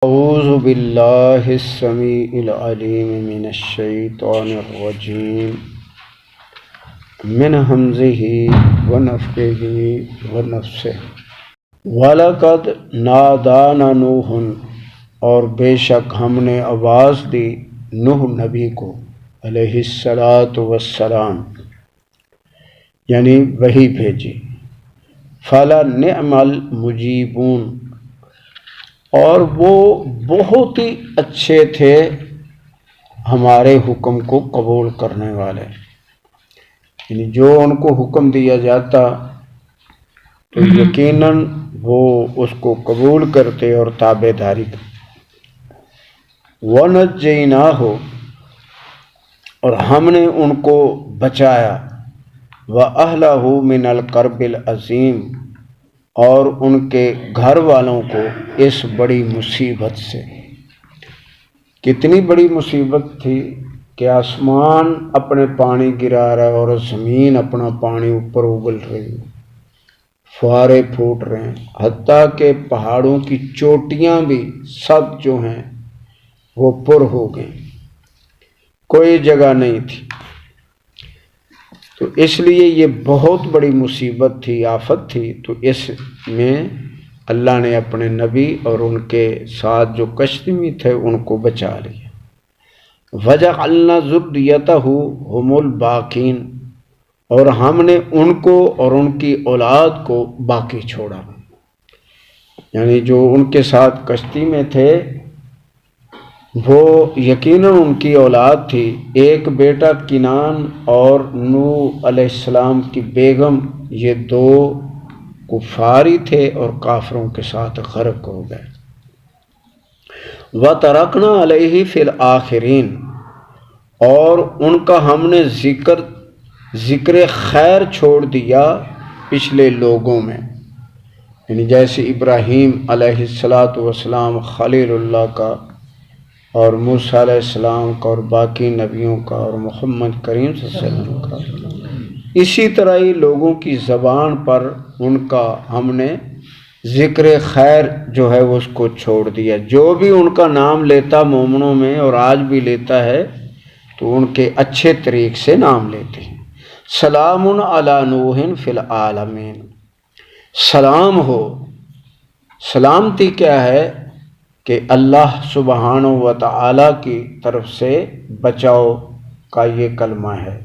اعوذ باللہ السمیع العلیم من الشیطان الرجیم من ہمزہ ونفخہ ونفثہ وَلَقَدْ نَادَانَا نُوحٌ، اور بے شک ہم نے آواز دی نوح نبی کو علیہ السلام، یعنی وحی بھیجی۔ فَلَنِعْمَ الْمُجِيبُونَ، اور وہ بہت ہی اچھے تھے ہمارے حکم کو قبول کرنے والے، یعنی جو ان کو حکم دیا جاتا تو یقیناً وہ اس کو قبول کرتے اور تابع داری کرتے۔ وَنَجَّيْنَاهُ، اور ہم نے ان کو بچایا، وَأَهْلَهُ مِنَ الْكَرْبِ الْعَظِيمِ، اور ان کے گھر والوں کو اس بڑی مصیبت سے۔ کتنی بڑی مصیبت تھی کہ آسمان اپنے پانی گرا رہا ہے اور زمین اپنا پانی اوپر اگل رہی ہے، فوارے پھوٹ رہے ہیں، حتیٰ کہ پہاڑوں کی چوٹیاں بھی سب جو ہیں وہ پر ہو گئیں، کوئی جگہ نہیں تھی۔ تو اس لیے یہ بہت بڑی مصیبت تھی، آفت تھی، تو اس میں اللہ نے اپنے نبی اور ان کے ساتھ جو کشتی میں تھے ان کو بچا لیا۔ وَجَعَلْنَا ذُرِّيَّتَهُ هُمُ الْبَاقِينَ، اور ہم نے ان کو اور ان کی اولاد کو باقی چھوڑا، یعنی جو ان کے ساتھ کشتی میں تھے وہ یقیناً ان کی اولاد تھی۔ ایک بیٹا کنان اور نوح علیہ السلام کی بیگم، یہ دو کفاری تھے اور کافروں کے ساتھ غرق ہو گئے۔ وَتَرَكْنَا عَلَيْهِ فِي الْآخِرِينَ، اور ان کا ہم نے ذکر خیر چھوڑ دیا پچھلے لوگوں میں، یعنی جیسے ابراہیم علیہ السلام خلیل اللہ کا، اور موسیٰ علیہ السلام کا، اور باقی نبیوں کا، اور محمد کریم صلی اللہ علیہ وسلم کا، اسی طرح ہی لوگوں کی زبان پر ان کا ہم نے ذکر خیر جو ہے وہ اس کو چھوڑ دیا۔ جو بھی ان کا نام لیتا مومنوں میں اور آج بھی لیتا ہے تو ان کے اچھے طریق سے نام لیتے ہیں۔ سلام علی نوح فی العالمین، سلام ہو، سلامتی کیا ہے کہ اللہ سبحانہ و تعالی کی طرف سے بچاؤ کا یہ کلمہ ہے۔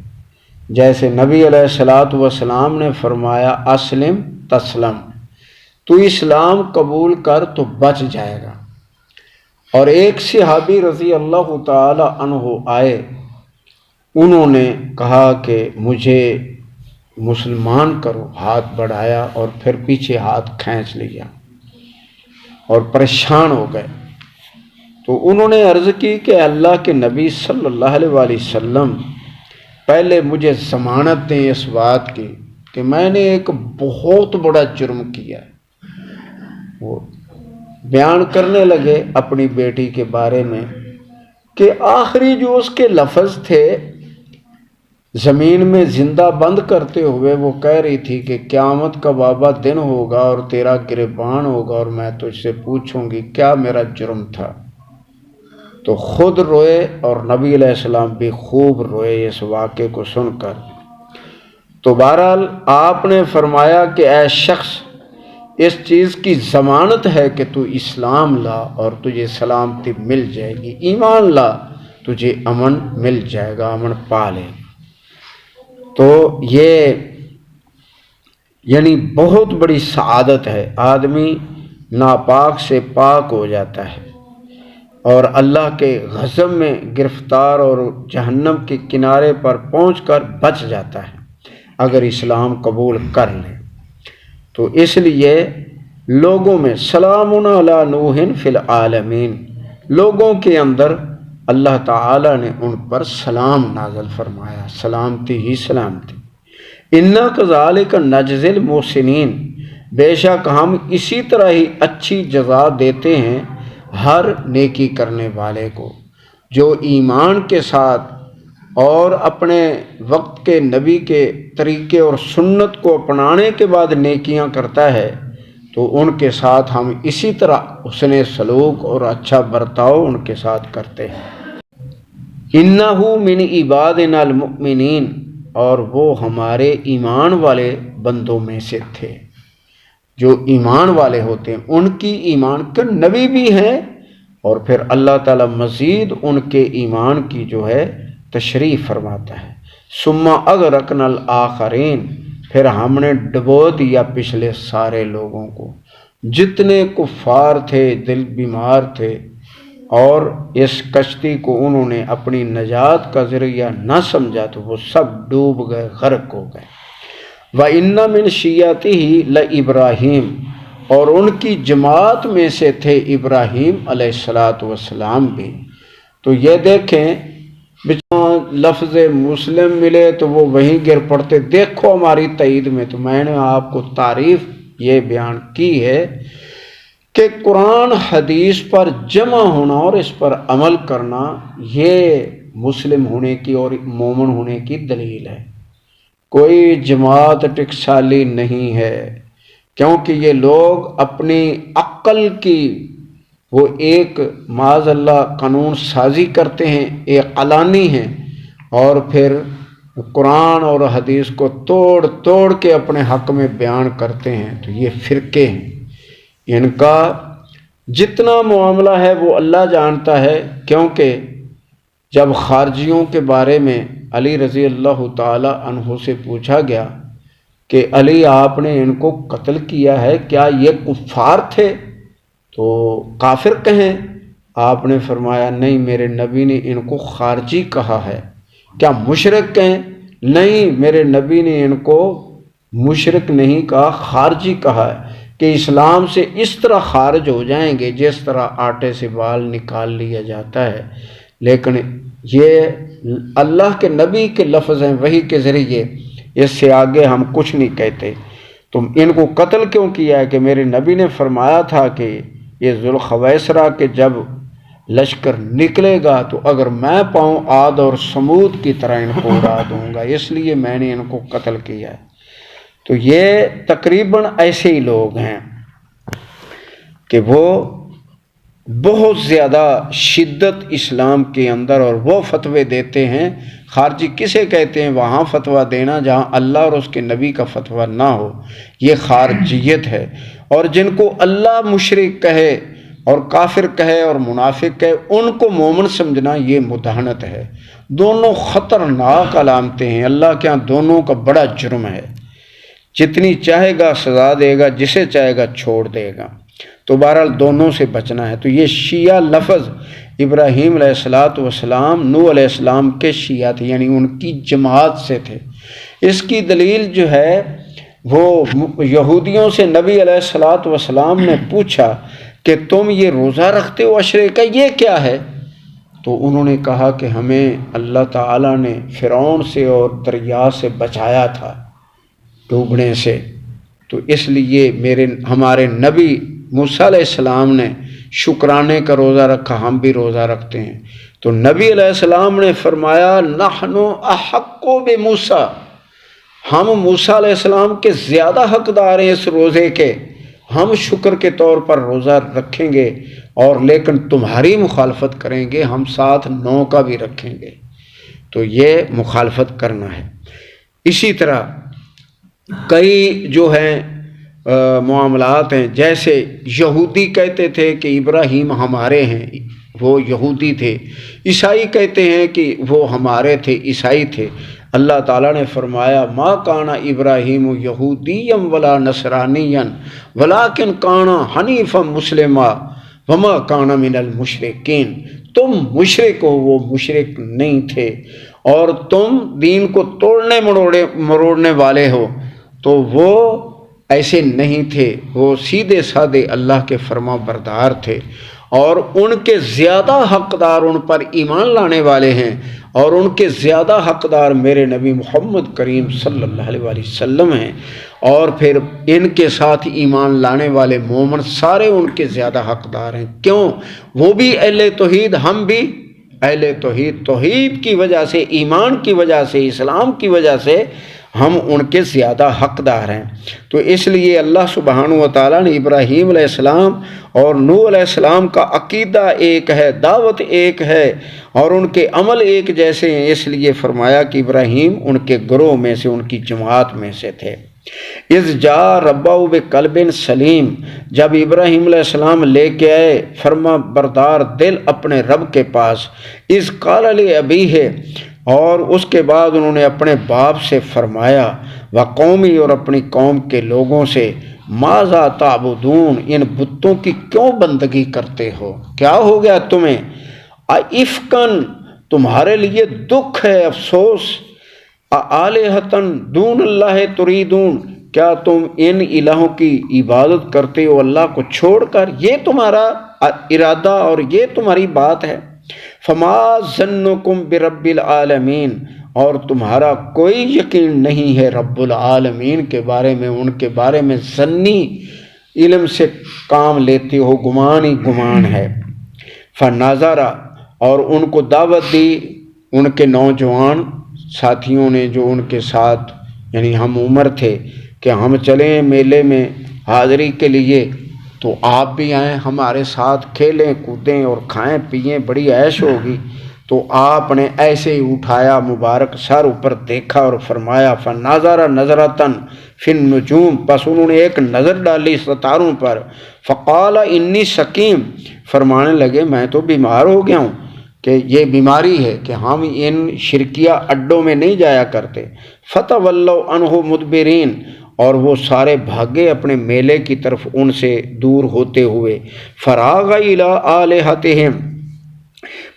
جیسے نبی علیہ السلام نے فرمایا اسلم تسلم، تو اسلام قبول کر تو بچ جائے گا۔ اور ایک صحابی رضی اللہ تعالی عنہ آئے، انہوں نے کہا کہ مجھے مسلمان کرو، ہاتھ بڑھایا اور پھر پیچھے ہاتھ کھینچ لیا اور پریشان ہو گئے۔ تو انہوں نے عرض کی کہ اللہ کے نبی صلی اللہ علیہ وسلم پہلے مجھے ضمانت دیں اس بات کی کہ میں نے ایک بہت بڑا جرم کیا ہے۔ وہ بیان کرنے لگے اپنی بیٹی کے بارے میں کہ آخری جو اس کے لفظ تھے زمین میں زندہ بند کرتے ہوئے، وہ کہہ رہی تھی کہ قیامت کا بابا دن ہوگا اور تیرا گریبان ہوگا اور میں تجھ سے پوچھوں گی کیا میرا جرم تھا۔ تو خود روئے اور نبی علیہ السلام بھی خوب روئے اس واقعے کو سن کر۔ تو بہرحال آپ نے فرمایا کہ اے شخص، اس چیز کی ضمانت ہے کہ تو اسلام لا اور تجھے سلامتی مل جائے گی، ایمان لا تجھے امن مل جائے گا، امن پا لے۔ تو یہ یعنی بہت بڑی سعادت ہے، آدمی ناپاک سے پاک ہو جاتا ہے اور اللہ کے غضب میں گرفتار اور جہنم کے کنارے پر پہنچ کر بچ جاتا ہے اگر اسلام قبول کر لے۔ تو اس لیے لوگوں میں سلام علی نوح فی العالمین، لوگوں کے اندر اللہ تعالی نے ان پر سلام نازل فرمایا، سلامتی ہی سلامتی۔ انا کذالک نجزی المحسنین، بے شک ہم اسی طرح ہی اچھی جزا دیتے ہیں ہر نیکی کرنے والے کو، جو ایمان کے ساتھ اور اپنے وقت کے نبی کے طریقے اور سنت کو اپنانے کے بعد نیکیاں کرتا ہے، تو ان کے ساتھ ہم اسی طرح حسن سلوک اور اچھا برتاؤ ان کے ساتھ کرتے ہیں۔ اِنَّهُ مِنْ عِبَادِنَا الْمُؤْمِنِينَ، اور وہ ہمارے ایمان والے بندوں میں سے تھے۔ جو ایمان والے ہوتے ہیں ان کی ایمان کے نبی بھی ہیں، اور پھر اللہ تعالیٰ مزید ان کے ایمان کی جو ہے تشریح فرماتا ہے۔ ثم اغرقنا الآخرین، پھر ہم نے ڈبو دیا پچھلے سارے لوگوں کو، جتنے کفار تھے، دل بیمار تھے اور اس کشتی کو انہوں نے اپنی نجات کا ذریعہ نہ سمجھا تو وہ سب ڈوب گئے، غرق ہو گئے۔ وَإِنَّ مِنْ شِيَّعَتِهِ لَإِبْرَاهِيمَ، اور ان کی جماعت میں سے تھے ابراہیم علیہ السلام بھی۔ تو یہ دیکھیں لفظ مسلم ملے تو وہ وہیں گر پڑتے، دیکھو ہماری تائید میں۔ تو میں نے آپ کو تعریف یہ بیان کی ہے کہ قرآن حدیث پر جمع ہونا اور اس پر عمل کرنا یہ مسلم ہونے کی اور مومن ہونے کی دلیل ہے۔ کوئی جماعت ٹکسالی نہیں ہے، کیونکہ یہ لوگ اپنی عقل کی وہ ایک معاذ اللہ قانون سازی کرتے ہیں، ایک علانی ہیں، اور پھر قرآن اور حدیث کو توڑ توڑ کے اپنے حق میں بیان کرتے ہیں۔ تو یہ فرقے ہیں، ان کا جتنا معاملہ ہے وہ اللہ جانتا ہے، کیونکہ جب خارجیوں کے بارے میں علی رضی اللہ تعالی عنہ سے پوچھا گیا کہ علی آپ نے ان کو قتل کیا ہے، کیا یہ کفار تھے تو کافر کہیں؟ آپ نے فرمایا نہیں، میرے نبی نے ان کو خارجی کہا ہے۔ کیا مشرک کہیں؟ نہیں، میرے نبی نے ان کو مشرک نہیں کہا، خارجی کہا ہے، کہ اسلام سے اس طرح خارج ہو جائیں گے جس طرح آٹے سے بال نکال لیا جاتا ہے۔ لیکن یہ اللہ کے نبی کے لفظ ہیں وحی کے ذریعے، اس سے آگے ہم کچھ نہیں کہتے۔ تم ان کو قتل کیوں کیا ہے؟ کہ میرے نبی نے فرمایا تھا کہ یہ ذوالخویسرہ کے جب لشکر نکلے گا تو اگر میں پاؤں عاد اور سمود کی طرح ان کو اڑا دوں گا، اس لیے میں نے ان کو قتل کیا ہے۔ تو یہ تقریباً ایسے ہی لوگ ہیں کہ وہ بہت زیادہ شدت اسلام کے اندر، اور وہ فتوے دیتے ہیں۔ خارجی کسے کہتے ہیں؟ وہاں فتویٰ دینا جہاں اللہ اور اس کے نبی کا فتویٰ نہ ہو، یہ خارجیت ہے۔ اور جن کو اللہ مشرک کہے اور کافر کہے اور منافق کہے، ان کو مومن سمجھنا یہ مداہنت ہے۔ دونوں خطرناک علامتیں ہیں، اللہ کے ہاں دونوں کا بڑا جرم ہے۔ جتنی چاہے گا سزا دے گا، جسے چاہے گا چھوڑ دے گا۔ تو بہرحال دونوں سے بچنا ہے۔ تو یہ شیعہ لفظ ابراہیم علیہ السلام نوح علیہ السلام کے شیعہ تھے، یعنی ان کی جماعت سے تھے۔ اس کی دلیل جو ہے وہ یہودیوں سے نبی علیہ السلام نے پوچھا کہ تم یہ روزہ رکھتے ہو عشرے کا، یہ کیا ہے؟ تو انہوں نے کہا کہ ہمیں اللہ تعالیٰ نے فرعون سے اور دریا سے بچایا تھا، ڈوبنے سے، تو اس لیے ہمارے نبی موسیٰ علیہ السلام نے شکرانے کا روزہ رکھا، ہم بھی روزہ رکھتے ہیں۔ تو نبی علیہ السلام نے فرمایا نحن احق بموسیٰ، ہم موسیٰ علیہ السلام کے زیادہ حقدار ہیں اس روزے کے، ہم شکر کے طور پر روزہ رکھیں گے، اور لیکن تمہاری مخالفت کریں گے، ہم ساتھ 9 کا بھی رکھیں گے۔ تو یہ مخالفت کرنا ہے۔ اسی طرح کئی جو ہیں معاملات ہیں، جیسے یہودی کہتے تھے کہ ابراہیم ہمارے ہیں، وہ یہودی تھے۔ عیسائی کہتے ہیں کہ وہ ہمارے تھے، عیسائی تھے۔ اللہ تعالیٰ نے فرمایا ما کان ابراہیم یہودیا ولا نصرانیا ولکن کان حنیفا مسلما وما کان من المشرکین، تم مشرک ہو، وہ مشرک نہیں تھے، اور تم دین کو توڑنے مروڑنے والے ہو، تو وہ ایسے نہیں تھے، وہ سیدھے سادے اللہ کے فرما بردار تھے، اور ان کے زیادہ حقدار ان پر ایمان لانے والے ہیں، اور ان کے زیادہ حقدار میرے نبی محمد کریم صلی اللہ علیہ وآلہ وسلم ہیں، اور پھر ان کے ساتھ ایمان لانے والے مومن سارے ان کے زیادہ حقدار ہیں۔ کیوں؟ وہ بھی اہل توحید، ہم بھی اہل توحید۔ توحید کی وجہ سے، ایمان کی وجہ سے، اسلام کی وجہ سے ہم ان کے زیادہ حقدار ہیں۔ تو اس لیے اللہ سبحانہ و تعالیٰ نے ابراہیم علیہ السلام اور نوح علیہ السلام کا عقیدہ ایک ہے، دعوت ایک ہے اور ان کے عمل ایک جیسے ہیں، اس لیے فرمایا کہ ابراہیم ان کے گروہ میں سے، ان کی جماعت میں سے تھے۔ اذ جاء ربہ بقلب سلیم، جب ابراہیم علیہ السلام لے کے آئے فرما بردار دل اپنے رب کے پاس، اذ قال لابیہ، اور اس کے بعد انہوں نے اپنے باپ سے فرمایا، وقومی، اور اپنی قوم کے لوگوں سے، ماذا تعبدون، ان بتوں کی کیوں بندگی کرتے ہو، کیا ہو گیا تمہیں، افکن، تمہارے لیے دکھ ہے، افسوس، آلہتن دون اللہ تریدون، کیا تم ان الہوں کی عبادت کرتے ہو اللہ کو چھوڑ کر، یہ تمہارا ارادہ اور یہ تمہاری بات ہے۔ فما ظنکم برب العالمین، اور تمہارا کوئی یقین نہیں ہے رب العالمین کے بارے میں، ان کے بارے میں ظنی علم سے کام لیتے ہو، گمان ہی گمان ہے۔ فناظرہ، اور ان کو دعوت دی ان کے نوجوان ساتھیوں نے جو ان کے ساتھ یعنی ہم عمر تھے کہ ہم چلیں میلے میں حاضری کے لیے، تو آپ بھی آئیں ہمارے ساتھ، کھیلیں کودیں اور کھائیں پیئیں، بڑی عیش ہوگی۔ تو آپ نے ایسے ہی اٹھایا مبارک سر اوپر دیکھا اور فرمایا، فناظر نظرتن فی النجوم، پس انہوں نے ایک نظر ڈالی ستاروں پر، فقال انی سقیم، فرمانے لگے میں تو بیمار ہو گیا ہوں، کہ یہ بیماری ہے کہ ہم ان شرکیہ اڈوں میں نہیں جایا کرتے۔ فتولوا عنہ مدبرین، اور وہ سارے بھاگے اپنے میلے کی طرف ان سے دور ہوتے ہوئے۔ فراغ الی آلہتہم،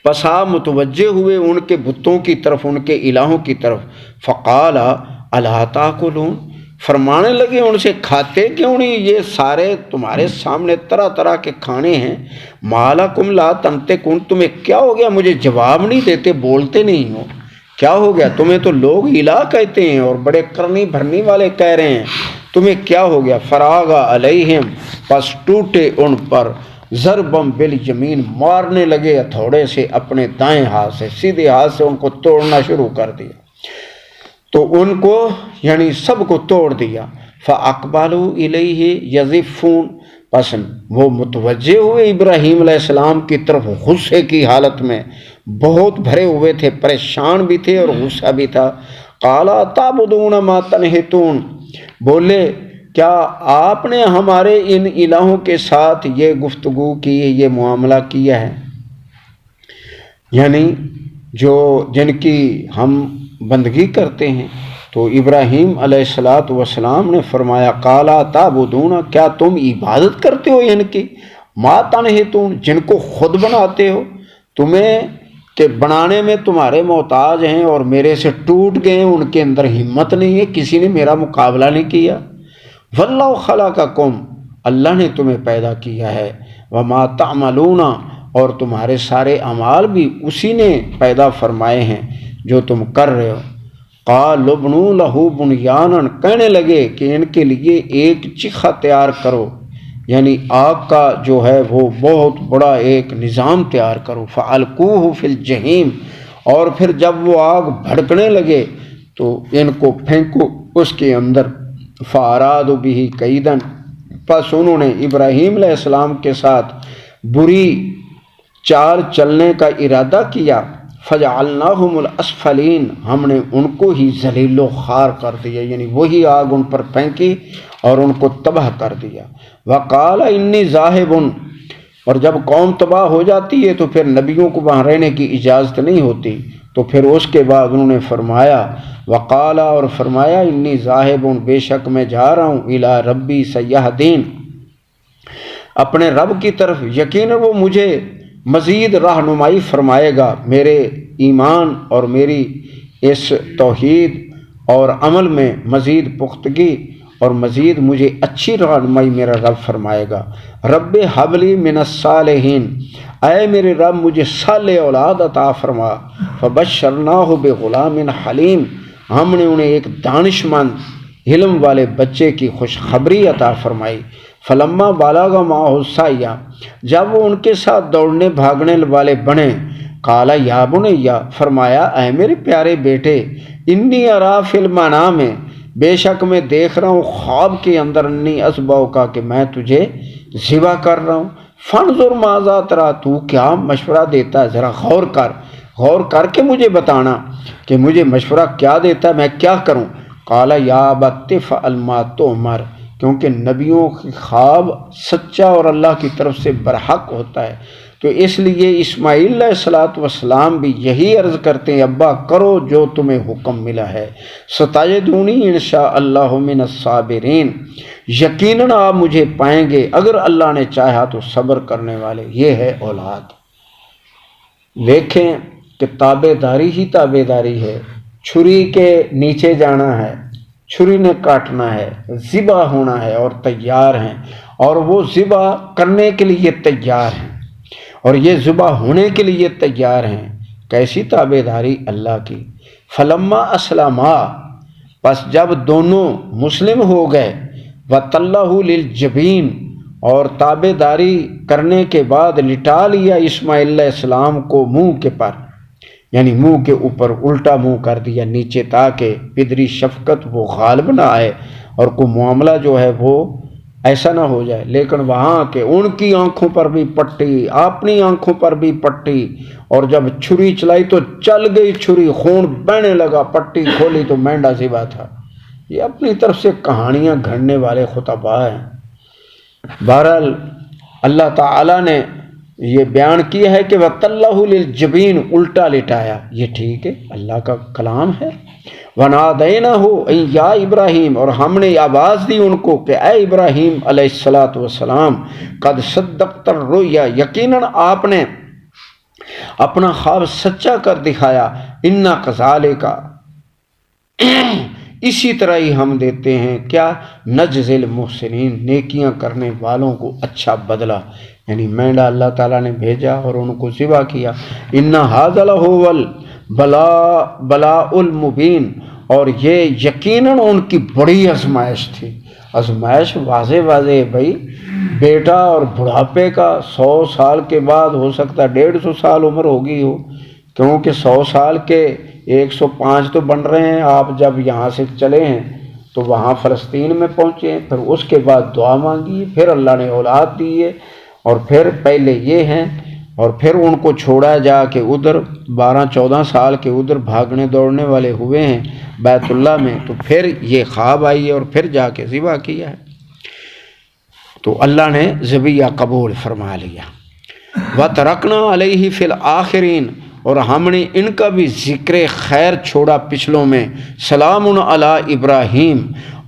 پسا متوجہ ہوئے ان کے بتوں کی طرف، ان کے الہوں کی طرف۔ فقال الا تاکلون، فرمانے لگے ان سے کھاتے کیوں نہیں، یہ سارے تمہارے سامنے طرح طرح کے کھانے ہیں۔ ما لکم لا تنطقون، تمہیں کیا ہو گیا، مجھے جواب نہیں دیتے، بولتے نہیں ہو، کیا ہو گیا، تمہیں تو لوگ الہ کہتے ہیں اور بڑے کرنی بھرنی والے کہہ رہے ہیں، تمہیں کیا ہو گیا۔ فراغ علیہم، پس ٹوٹے ان پر، ضربم بالیمین، مارنے لگے ہتھوڑے سے اپنے دائیں ہاتھ سے، سیدھے ہاتھ سے ان کو توڑنا شروع کر دیا، تو ان کو یعنی سب کو توڑ دیا۔ فاقبلوا الیہ یزفون، پس وہ متوجہ ہوئے ابراہیم علیہ السلام کی طرف غصے کی حالت میں، بہت بھرے ہوئے تھے، پریشان بھی تھے اور غصہ بھی تھا۔ قال تعبدون ما تنحتون، بولے کیا آپ نے ہمارے ان الہوں کے ساتھ یہ گفتگو کی ہے، یہ معاملہ کیا ہے، یعنی جو جن کی ہم بندگی کرتے ہیں۔ تو ابراہیم علیہ السلام نے فرمایا، قال تعبدون، کیا تم عبادت کرتے ہو ان کی، ما تنحتون، جن کو خود بناتے ہو، تمہیں کہ بنانے میں تمہارے محتاج ہیں اور میرے سے ٹوٹ گئے، ان کے اندر ہمت نہیں ہے، کسی نے میرا مقابلہ نہیں کیا۔ واللہ خلقکم، اللہ نے تمہیں پیدا کیا ہے، وما تعملون، اور تمہارے سارے اعمال بھی اسی نے پیدا فرمائے ہیں جو تم کر رہے ہو۔ قالوا ابنوا لہ بنیانا، کہنے لگے کہ ان کے لیے ایک چیخا تیار کرو، یعنی آگ کا جو ہے وہ بہت بڑا ایک نظام تیار کرو۔ فالقوہ فی الجحیم، اور پھر جب وہ آگ بھڑکنے لگے تو ان کو پھینکو اس کے اندر۔ فارادوا بہ کیدا، پس انہوں نے ابراہیم علیہ السلام کے ساتھ بری چال چلنے کا ارادہ کیا۔ فجعلناہم الاسفلین، ہم نے ان کو ہی ذلیل و خوار کر دیا، یعنی وہی آگ ان پر پھینکی اور ان کو تباہ کر دیا۔ وقال انی ذاہب، اور جب قوم تباہ ہو جاتی ہے تو پھر نبیوں کو وہاں رہنے کی اجازت نہیں ہوتی، تو پھر اس کے بعد انہوں نے فرمایا، وقال، اور فرمایا، انی ذاہب، بے شک میں جا رہا ہوں، الی ربی سیہدین، اپنے رب کی طرف، یقیناً وہ مجھے مزید رہنمائی فرمائے گا، میرے ایمان اور میری اس توحید اور عمل میں مزید پختگی اور مزید مجھے اچھی رہنمائی میرا رب فرمائے گا۔ رب ہب لی من الصالحین، اے میرے رب مجھے صالح اولاد عطا فرما۔ فبشرناہ بغلام حلیم، ہم نے انہیں ایک دانش مند علم والے بچے کی خوشخبری عطا فرمائی۔ فلما بلغ معہ السعی، جب وہ ان کے ساتھ دوڑنے بھاگنے والے بنے، قال یا بنیا، فرمایا اے میرے پیارے بیٹے، انی ارا فی المنام، بے شک میں دیکھ رہا ہوں خواب کے اندر انی اسباؤ کا کہ میں تجھے ذبح کر رہا ہوں، فانظر ماذا ترا، تو کیا مشورہ دیتا ہے، ذرا غور کر کے مجھے بتانا کہ مجھے مشورہ کیا دیتا ہے، میں کیا کروں۔ قال یا ابت فعل ما تؤمر، کیونکہ نبیوں کی خواب سچا اور اللہ کی طرف سے برحق ہوتا ہے، تو اس لیے اسماعیل علیہ السلام بھی یہی عرض کرتے ہیں، ابا کرو جو تمہیں حکم ملا ہے، ستجدونی انشاء اللہ من الصابرین، یقیناً آپ مجھے پائیں گے اگر اللہ نے چاہا تو صبر کرنے والے۔ یہ ہے اولاد۔ دیکھیں کہ تابع داری ہی تابع داری ہے، چھری کے نیچے جانا ہے، چھری نے کاٹنا ہے، ذبح ہونا ہے اور تیار ہیں، اور وہ ذبح کرنے کے لیے تیار ہیں اور یہ ذبح ہونے کے لیے تیار ہیں۔ کیسی تابع داری اللہ کی۔ فلما اسلما، پس جب دونوں مسلم ہو گئے، وَتَلَّهُ لِلْجَبِينِ، اور تابع داری کرنے کے بعد لٹا لیا اسماعیل علیہ السلام کو منہ کے پر، یعنی منہ کے اوپر الٹا منہ کر دیا نیچے، تاکہ پدری شفقت وہ غالب نہ آئے اور کوئی معاملہ جو ہے وہ ایسا نہ ہو جائے۔ لیکن وہاں کہ ان کی آنکھوں پر بھی پٹی، اپنی آنکھوں پر بھی پٹی، اور جب چھری چلائی تو چل گئی چھری، خون بہنے لگا، پٹی کھولی تو مینڈا ذبح تھا۔ یہ اپنی طرف سے کہانیاں گھڑنے والے خطباء ہیں۔ بہرحال اللہ تعالیٰ نے یہ بیان کیا ہے کہ وَتَلَّهُ لِلْجَبِينِ، الٹا لٹایا، یہ ٹھیک ہے، اللہ کا کلام ہے۔ وَنَادَيْنَاهُ اَيْ يَا ابراہیم، اور ہم نے آواز دی ان کو کہ اے ابراہیم علیہ السلام، قد صدقت الرؤیا، یقیناً آپ نے اپنا خواب سچا کر دکھایا، اِنَّا كَذَلِكَ، اسی طرح ہی ہم دیتے ہیں کیا، نجزی المحسنین، نیکیاں کرنے والوں کو اچھا بدلہ۔ یعنی مینڈا اللہ تعالیٰ نے بھیجا اور ان کو ذبح کیا۔ ان ھذا لھو البلاء المبین، اور یہ یقیناً ان کی بڑی آزمائش تھی۔ آزمائش واضح ہے بھائی، بیٹا اور بڑھاپے کا 100 سال کے بعد ہو سکتا ہے 150 سال عمر ہوگی ہو، کیونکہ 100 سال کے 105 تو بن رہے ہیں۔ آپ جب یہاں سے چلے ہیں تو وہاں فلسطین میں پہنچے ہیں، پھر اس کے بعد دعا مانگی، پھر اللہ نے اولاد دی ہے، اور پھر پہلے یہ ہیں، اور پھر ان کو چھوڑا جا کے ادھر 12-14 سال کے ادھر بھاگنے دوڑنے والے ہوئے ہیں بیت اللہ میں، تو پھر یہ خواب آئی ہے اور پھر جا کے ذبح کیا ہے، تو اللہ نے ذبیحہ قبول فرما لیا۔ وَتَرَكْنَا عَلَيْهِ فِي الْآخِرِينَ، اور ہم نے ان کا بھی ذکر خیر چھوڑا پچھلوں میں، سلام علی ابراہیم،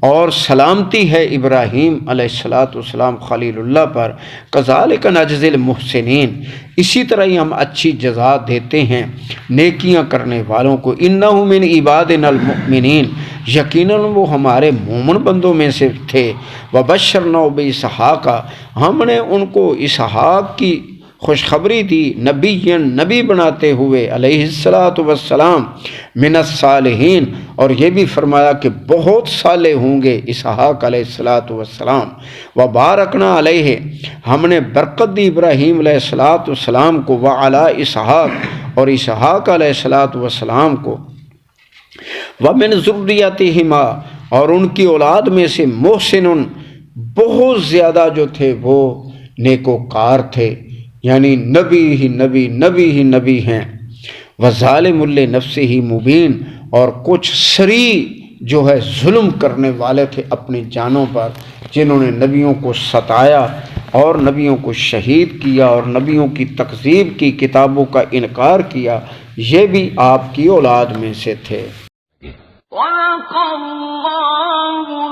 اور سلامتی ہے ابراہیم علیہ السلام خلیل اللہ پر، کذالک نجزی المحسنین، اسی طرح ہی ہم اچھی جزا دیتے ہیں نیکیاں کرنے والوں کو، انہ من عبادنا المؤمنین، یقیناً وہ ہمارے مومن بندوں میں سے تھے، وبشرنا باسحاق، ہم نے ان کو اسحاق کی خوشخبری دی، نبی بناتے ہوئے علیہ السلام، من الصالحین، اور یہ بھی فرمایا کہ بہت صالح ہوں گے اسحاق علیہ السلام، وبارکنا علیہ، ہم نے برکت دی ابراہیم علیہ السلام کو، وعلی اسحاق، اور اسحاق علیہ السلام کو، ومن ذریتہما، اور ان کی اولاد میں سے محسن، بہت زیادہ جو تھے وہ نیکوکار تھے، یعنی نبی ہیں، وظالم لنفسہ مبین، اور کچھ سری جو ہے ظلم کرنے والے تھے اپنی جانوں پر، جنہوں نے نبیوں کو ستایا اور نبیوں کو شہید کیا اور نبیوں کی تکذیب کی، کتابوں کا انکار کیا، یہ بھی آپ کی اولاد میں سے تھے۔ وَلَقَ اللَّهُ